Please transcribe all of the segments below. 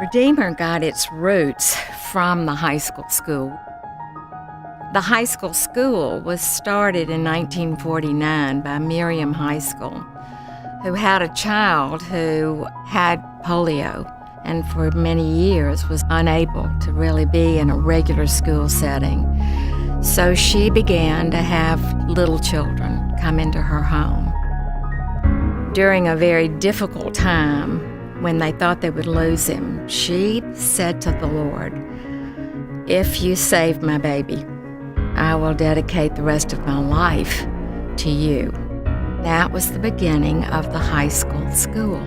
Redeemer got its roots from the Heiskell School. The Heiskell School was started in 1949 by Miriam Heiskell, who had a child who had polio and for many years was unable to really be in a regular school setting. So she began to have little children come into her home. During a very difficult time, when they thought they would lose him, she said to the Lord, "If you save my baby, I will dedicate the rest of my life to you." That was the beginning of the Heiskell School.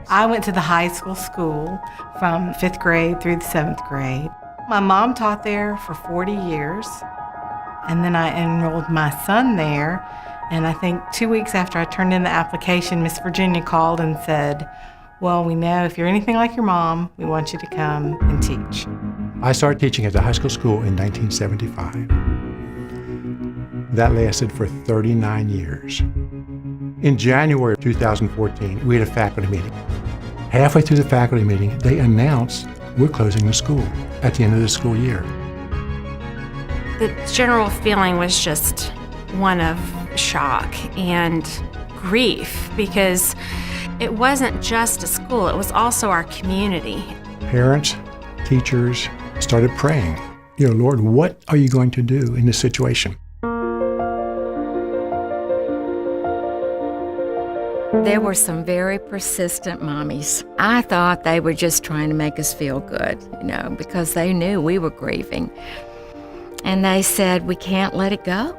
I went to the Heiskell School from 5th grade through the 7th grade. My mom taught there for 40 years, and then I enrolled my son there. And I think 2 weeks after I turned in the application, Miss Virginia called and said, "Well, we know if you're anything like your mom, we want you to come and teach." I started teaching at the Heiskell School in 1975. That lasted for 39 years. In January of 2014, we had a faculty meeting. Halfway through the faculty meeting, they announced we're closing the school at the end of the school year. The general feeling was just one of shock and grief, because it wasn't just a school, it was also our community. Parents, teachers started praying, Lord, what are you going to do in this situation? There were some very persistent mommies. I thought they were just trying to make us feel good, because they knew we were grieving. And they said, "We can't let it go."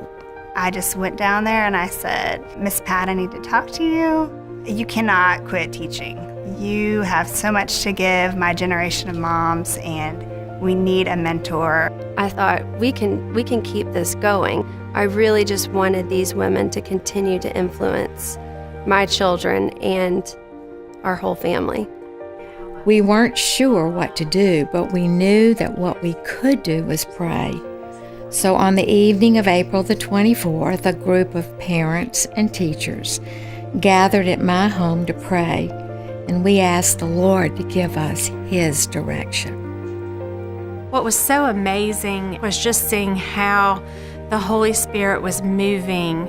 I just went down there and I said, "Miss Pat, I need to talk to you. You cannot quit teaching. You have so much to give my generation of moms, and we need a mentor." I thought, we can keep this going. I really just wanted these women to continue to influence my children and our whole family. We weren't sure what to do, but we knew that what we could do was pray. So on the evening of April the 24th, a group of parents and teachers gathered at my home to pray, and we asked the Lord to give us His direction. What was so amazing was just seeing how the Holy Spirit was moving.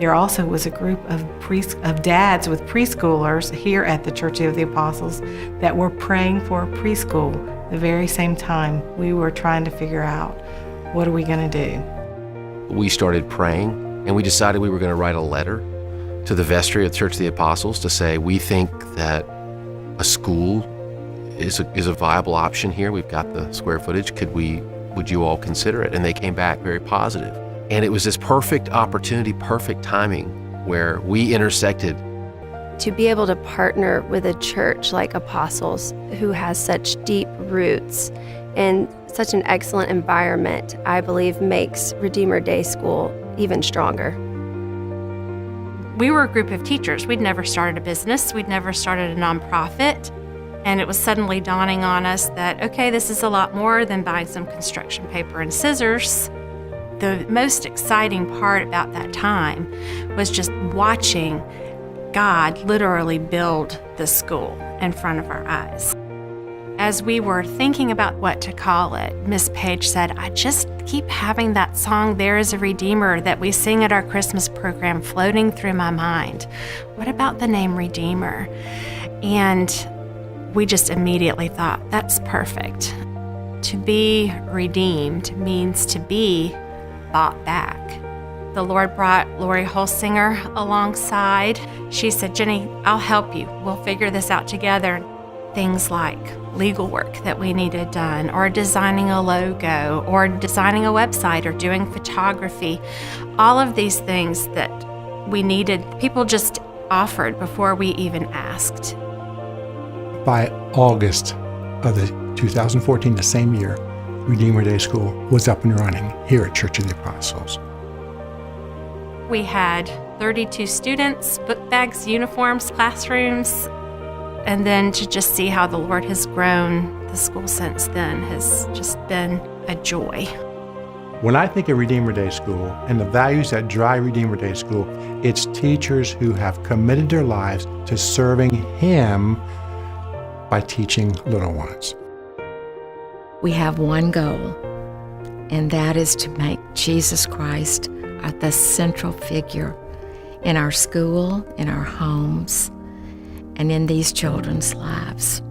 There also was a group of dads with preschoolers here at the Church of the Apostles that were praying for preschool the very same time we were trying to figure out, what are we going to do? We started praying, and we decided we were going to write a letter to the vestry of the Church of the Apostles to say, we think that a school is a viable option here. We've got the square footage. Would you all consider it? And they came back very positive. And it was this perfect opportunity, perfect timing, where we intersected. To be able to partner with a church like Apostles, who has such deep roots and such an excellent environment, I believe makes Redeemer Day School even stronger. We were a group of teachers. We'd never started a business. We'd never started a nonprofit. And it was suddenly dawning on us that, okay, this is a lot more than buying some construction paper and scissors. The most exciting part about that time was just watching God literally build the school in front of our eyes. As we were thinking about what to call it, Miss Page said, "I just keep having that song, 'There is a Redeemer,' that we sing at our Christmas program floating through my mind. What about the name Redeemer?" And we just immediately thought, that's perfect. To be redeemed means to be bought back. The Lord brought Lori Holsinger alongside. She said, "Jenny, I'll help you. We'll figure this out together." Things like legal work that we needed done, or designing a logo, or designing a website, or doing photography. All of these things that we needed, people just offered before we even asked. By August of the 2014, the same year, Redeemer Day School was up and running here at Church of the Apostles. We had 32 students, book bags, uniforms, classrooms, and then to just see how the Lord has grown the school since then has just been a joy. When I think of Redeemer Day School and the values that drive Redeemer Day School, it's teachers who have committed their lives to serving Him by teaching little ones. We have one goal, and that is to make Jesus Christ the central figure in our school, in our homes, and in these children's lives.